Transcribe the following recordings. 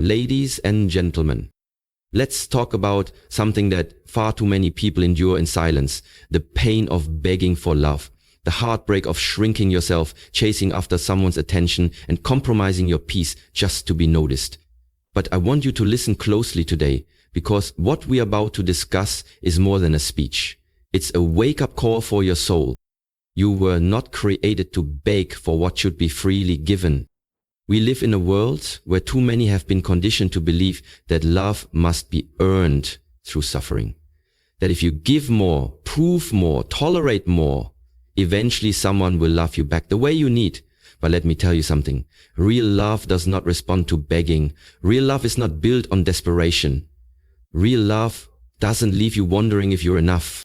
Ladies and gentlemen, let's talk about something that far too many people endure in silence: the pain of begging for love, the heartbreak of shrinking yourself, chasing after someone's attention and compromising your peace just to be noticed. But I want you to listen closely today, because what we are about to discuss is more than a speech. It's a wake-up call for your soul. You were not created to beg for what should be freely given. We live in a world where too many have been conditioned to believe that love must be earned through suffering. That if you give more, prove more, tolerate more, eventually someone will love you back the way you need. But let me tell you something. Real love does not respond to begging. Real love is not built on desperation. Real love doesn't leave you wondering if you're enough.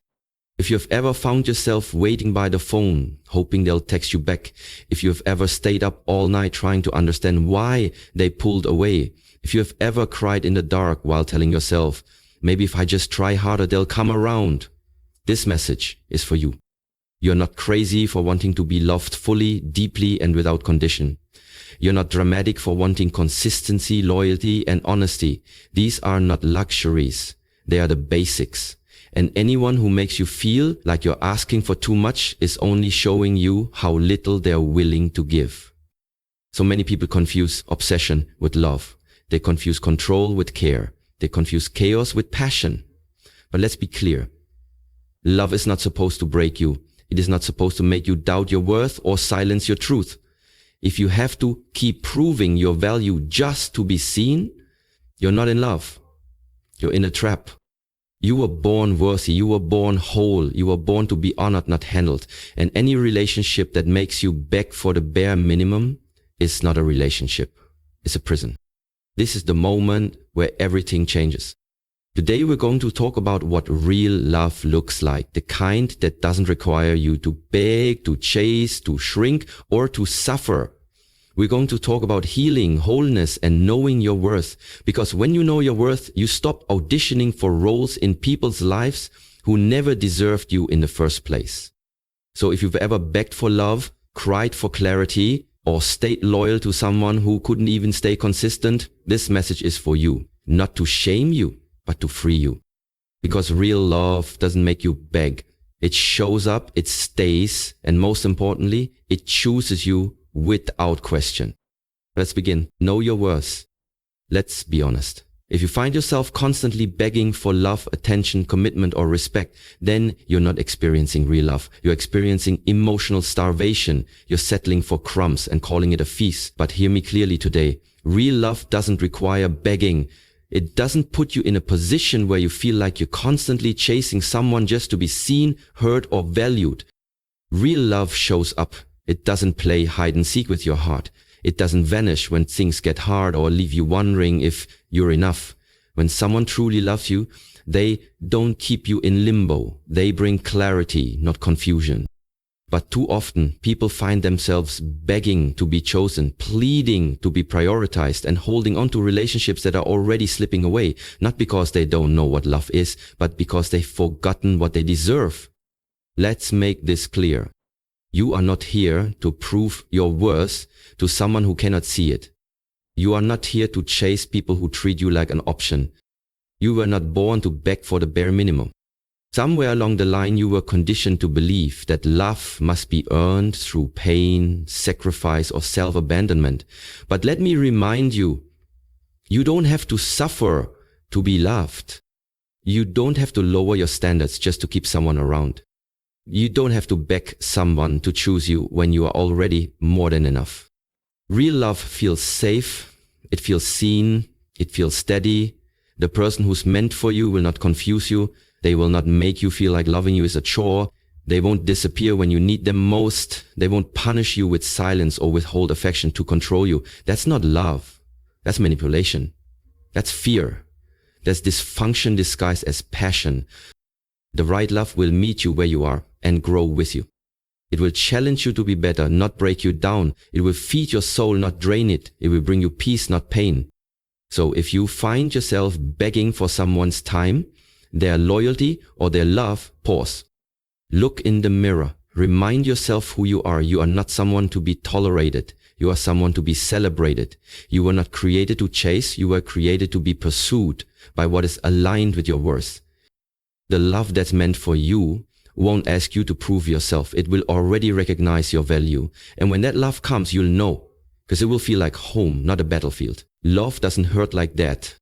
If you've ever found yourself waiting by the phone, hoping they'll text you back, if you've ever stayed up all night trying to understand why they pulled away, if you've ever cried in the dark while telling yourself, maybe if I just try harder, they'll come around, this message is for you. You're not crazy for wanting to be loved fully, deeply, and without condition. You're not dramatic for wanting consistency, loyalty, and honesty. These are not luxuries. They are the basics. And anyone who makes you feel like you're asking for too much is only showing you how little they're willing to give. So many people confuse obsession with love. They confuse control with care. They confuse chaos with passion. But let's be clear. Love is not supposed to break you. It is not supposed to make you doubt your worth or silence your truth. If you have to keep proving your value just to be seen, you're not in love. You're in a trap. You were born worthy. You were born whole. You were born to be honored, not handled. And any relationship that makes you beg for the bare minimum is not a relationship. It's a prison. This is the moment where everything changes. Today we're going to talk about what real love looks like, the kind that doesn't require you to beg, to chase, to shrink, or to suffer. We're going to talk about healing, wholeness, and knowing your worth. Because when you know your worth, you stop auditioning for roles in people's lives who never deserved you in the first place. So if you've ever begged for love, cried for clarity, or stayed loyal to someone who couldn't even stay consistent, this message is for you. Not to shame you, but to free you. Because real love doesn't make you beg. It shows up, it stays, and most importantly, it chooses you without question. Let's begin. Know your worth. Let's be honest. If you find yourself constantly begging for love, attention, commitment, or respect, then you're not experiencing real love. You're experiencing emotional starvation. You're settling for crumbs and calling it a feast. But hear me clearly today. Real love doesn't require begging. It doesn't put you in a position where you feel like you're constantly chasing someone just to be seen, heard, or valued. Real love shows up. It doesn't play hide and seek with your heart. It doesn't vanish when things get hard or leave you wondering if you're enough. When someone truly loves you, they don't keep you in limbo. They bring clarity, not confusion. But too often, people find themselves begging to be chosen, pleading to be prioritized, and holding on to relationships that are already slipping away, not because they don't know what love is, but because they've forgotten what they deserve. Let's make this clear. You are not here to prove your worth to someone who cannot see it. You are not here to chase people who treat you like an option. You were not born to beg for the bare minimum. Somewhere along the line you were conditioned to believe that love must be earned through pain, sacrifice, or self-abandonment. But let me remind you, you don't have to suffer to be loved. You don't have to lower your standards just to keep someone around. You don't have to beg someone to choose you when you are already more than enough. Real love feels safe, it feels seen, it feels steady. The person who's meant for you will not confuse you. They will not make you feel like loving you is a chore. They won't disappear when you need them most. They won't punish you with silence or withhold affection to control you. That's not love. That's manipulation. That's fear. That's dysfunction disguised as passion. The right love will meet you where you are and grow with you. It will challenge you to be better, not break you down. It will feed your soul, not drain it. It will bring you peace, not pain. So if you find yourself begging for someone's time, their loyalty, or their love, pause. Look in the mirror. Remind yourself who you are. You are not someone to be tolerated. You are someone to be celebrated. You were not created to chase. You were created to be pursued by what is aligned with your worth. The love that's meant for you won't ask you to prove yourself. It will already recognize your value. And when that love comes, you'll know, because it will feel like home, not a battlefield. Love doesn't hurt like that.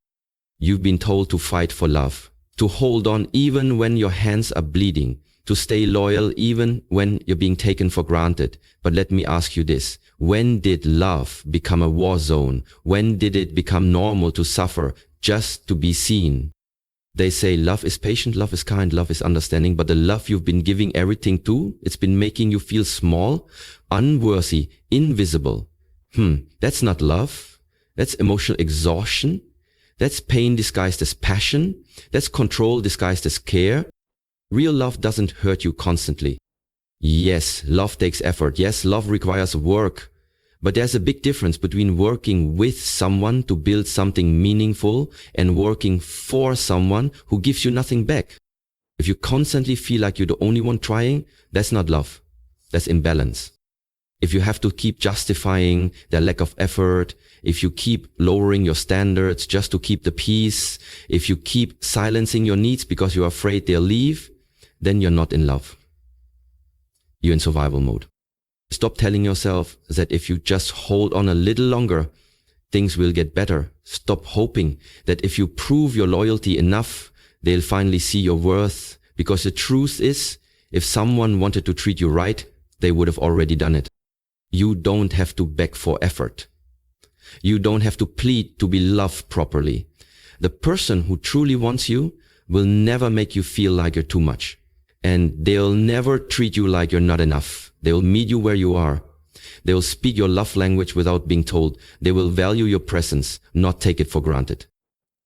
You've been told to fight for love, to hold on even when your hands are bleeding, to stay loyal even when you're being taken for granted. But let me ask you this. When did love become a war zone? When did it become normal to suffer just to be seen? They say love is patient, love is kind, love is understanding, but the love you've been giving everything to, it's been making you feel small, unworthy, invisible. That's not love. That's emotional exhaustion. That's pain disguised as passion. That's control disguised as care. Real love doesn't hurt you constantly. Yes, love takes effort. Yes, love requires work. But there's a big difference between working with someone to build something meaningful and working for someone who gives you nothing back. If you constantly feel like you're the only one trying, that's not love. That's imbalance. If you have to keep justifying their lack of effort, if you keep lowering your standards just to keep the peace, if you keep silencing your needs because you're afraid they'll leave, then you're not in love. You're in survival mode. Stop telling yourself that if you just hold on a little longer, things will get better. Stop hoping that if you prove your loyalty enough, they'll finally see your worth. Because the truth is, if someone wanted to treat you right, they would have already done it. You don't have to beg for effort. You don't have to plead to be loved properly. The person who truly wants you will never make you feel like you're too much. And they'll never treat you like you're not enough. They will meet you where you are. They will speak your love language without being told. They will value your presence, not take it for granted.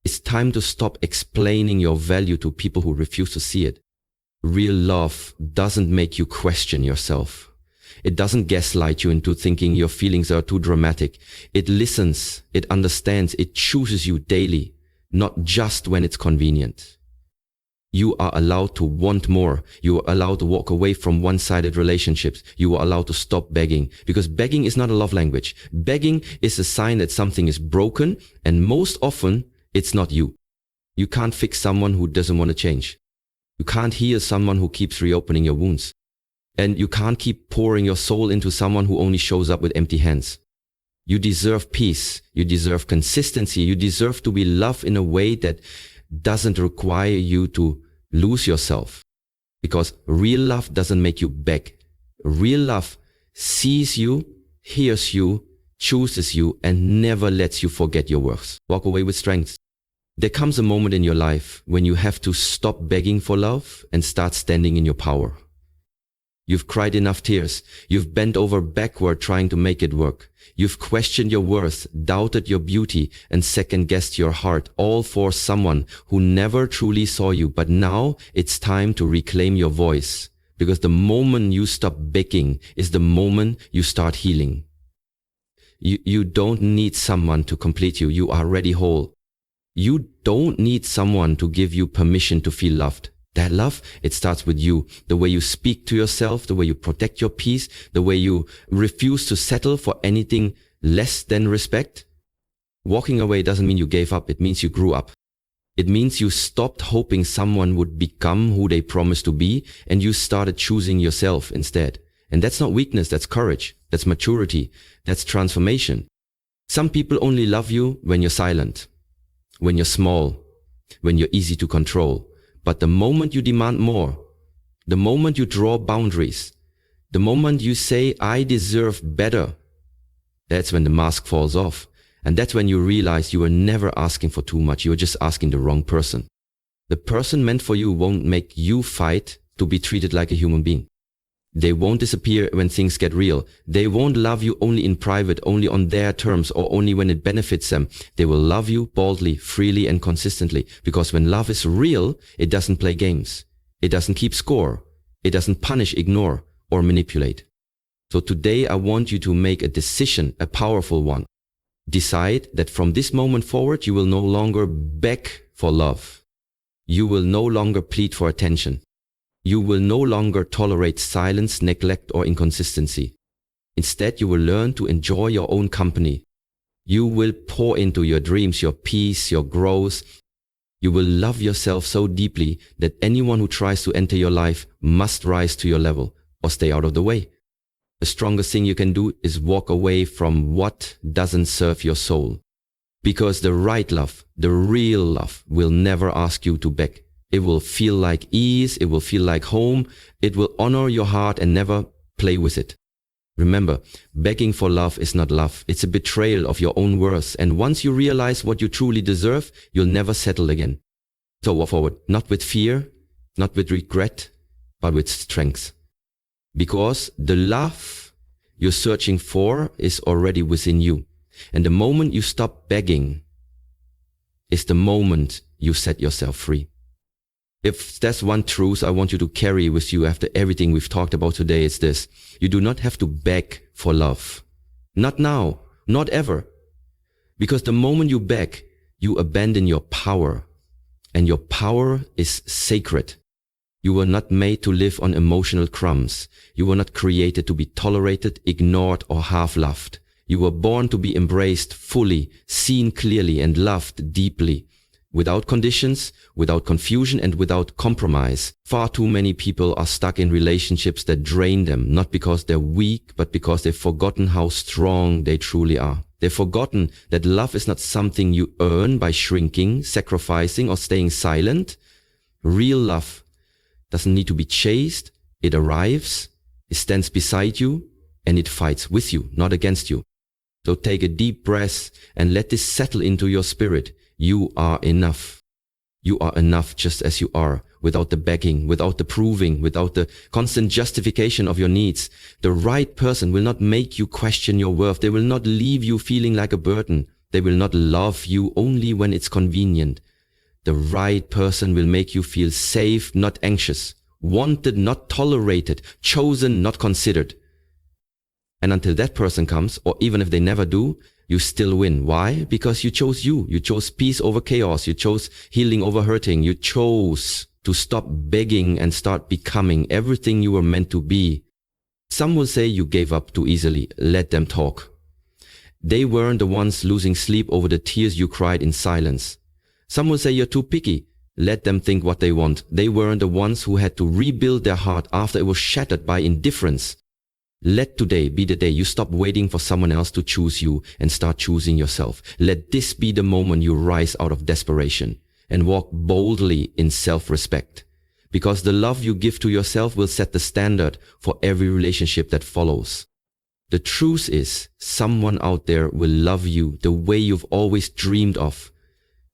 It's time to stop explaining your value to people who refuse to see it. Real love doesn't make you question yourself. It doesn't gaslight you into thinking your feelings are too dramatic. It listens, it understands, it chooses you daily, not just when it's convenient. You are allowed to want more. You are allowed to walk away from one-sided relationships. You are allowed to stop begging, because begging is not a love language. Begging is a sign that something is broken, and most often it's not you. You can't fix someone who doesn't want to change. You can't heal someone who keeps reopening your wounds. And you can't keep pouring your soul into someone who only shows up with empty hands. You deserve peace. You deserve consistency. You deserve to be loved in a way that doesn't require you to lose yourself. Because real love doesn't make you beg. Real love sees you, hears you, chooses you, and never lets you forget your worth. Walk away with strength. There comes a moment in your life when you have to stop begging for love and start standing in your power. You've cried enough tears. You've bent over backward trying to make it work. You've questioned your worth, doubted your beauty, and second-guessed your heart, all for someone who never truly saw you. But now it's time to reclaim your voice, because the moment you stop begging is the moment you start healing. You don't need someone to complete you. You are already whole. You don't need someone to give you permission to feel loved. That love, it starts with you. The way you speak to yourself, the way you protect your peace, the way you refuse to settle for anything less than respect. Walking away doesn't mean you gave up. It means you grew up. It means you stopped hoping someone would become who they promised to be, and you started choosing yourself instead. And that's not weakness, that's courage. That's maturity. That's transformation. Some people only love you when you're silent, when you're small, when you're easy to control. But the moment you demand more, the moment you draw boundaries, the moment you say, I deserve better, that's when the mask falls off. And that's when you realize you were never asking for too much. You were just asking the wrong person. The person meant for you won't make you fight to be treated like a human being. They won't disappear when things get real. They won't love you only in private, only on their terms, or only when it benefits them. They will love you boldly, freely, and consistently. Because when love is real, it doesn't play games. It doesn't keep score. It doesn't punish, ignore, or manipulate. So today I want you to make a decision, a powerful one. Decide that from this moment forward, you will no longer beg for love. You will no longer plead for attention. You will no longer tolerate silence, neglect, or inconsistency. Instead, you will learn to enjoy your own company. You will pour into your dreams, your peace, your growth. You will love yourself so deeply that anyone who tries to enter your life must rise to your level or stay out of the way. The strongest thing you can do is walk away from what doesn't serve your soul. Because the right love, the real love, will never ask you to beg. It will feel like ease, it will feel like home, it will honor your heart and never play with it. Remember, begging for love is not love. It's a betrayal of your own worth. And once you realize what you truly deserve, you'll never settle again. So walk forward, not with fear, not with regret, but with strength. Because the love you're searching for is already within you. And the moment you stop begging is the moment you set yourself free. If there's one truth I want you to carry with you after everything we've talked about today, it's this. You do not have to beg for love. Not now, not ever. Because the moment you beg, you abandon your power. And your power is sacred. You were not made to live on emotional crumbs. You were not created to be tolerated, ignored, or half-loved. You were born to be embraced fully, seen clearly, and loved deeply. Without conditions, without confusion, and without compromise. Far too many people are stuck in relationships that drain them, not because they're weak, but because they've forgotten how strong they truly are. They've forgotten that love is not something you earn by shrinking, sacrificing, or staying silent. Real love doesn't need to be chased. It arrives, it stands beside you, and it fights with you, not against you. So take a deep breath and let this settle into your spirit. You are enough. You are enough just as you are, without the begging, without the proving, without the constant justification of your needs. The right person will not make you question your worth. They will not leave you feeling like a burden. They will not love you only when it's convenient. The right person will make you feel safe, not anxious, wanted, not tolerated, chosen, not considered. And until that person comes, or even if they never do, you still win. Why? Because you chose you. You chose peace over chaos. You chose healing over hurting. You chose to stop begging and start becoming everything you were meant to be. Some will say you gave up too easily. Let them talk. They weren't the ones losing sleep over the tears you cried in silence. Some will say you're too picky. Let them think what they want. They weren't the ones who had to rebuild their heart after it was shattered by indifference. Let today be the day you stop waiting for someone else to choose you and start choosing yourself. Let this be the moment you rise out of desperation and walk boldly in self-respect. Because the love you give to yourself will set the standard for every relationship that follows. The truth is, someone out there will love you the way you've always dreamed of,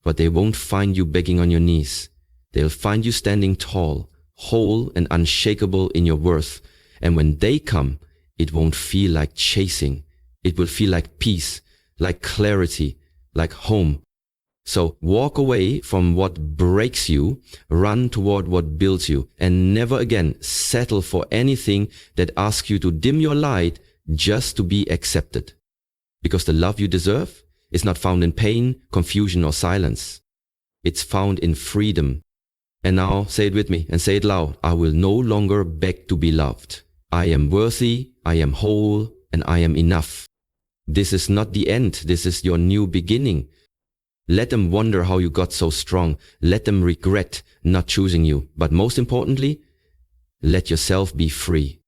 but they won't find you begging on your knees. They'll find you standing tall, whole and unshakable in your worth. And when they come, it won't feel like chasing. It will feel like peace, like clarity, like home. So walk away from what breaks you, run toward what builds you, and never again settle for anything that asks you to dim your light just to be accepted. Because the love you deserve is not found in pain, confusion, or silence. It's found in freedom. And now say it with me and say it loud. I will no longer beg to be loved. I am worthy, I am whole, and I am enough. This is not the end. This is your new beginning. Let them wonder how you got so strong. Let them regret not choosing you. But most importantly, let yourself be free.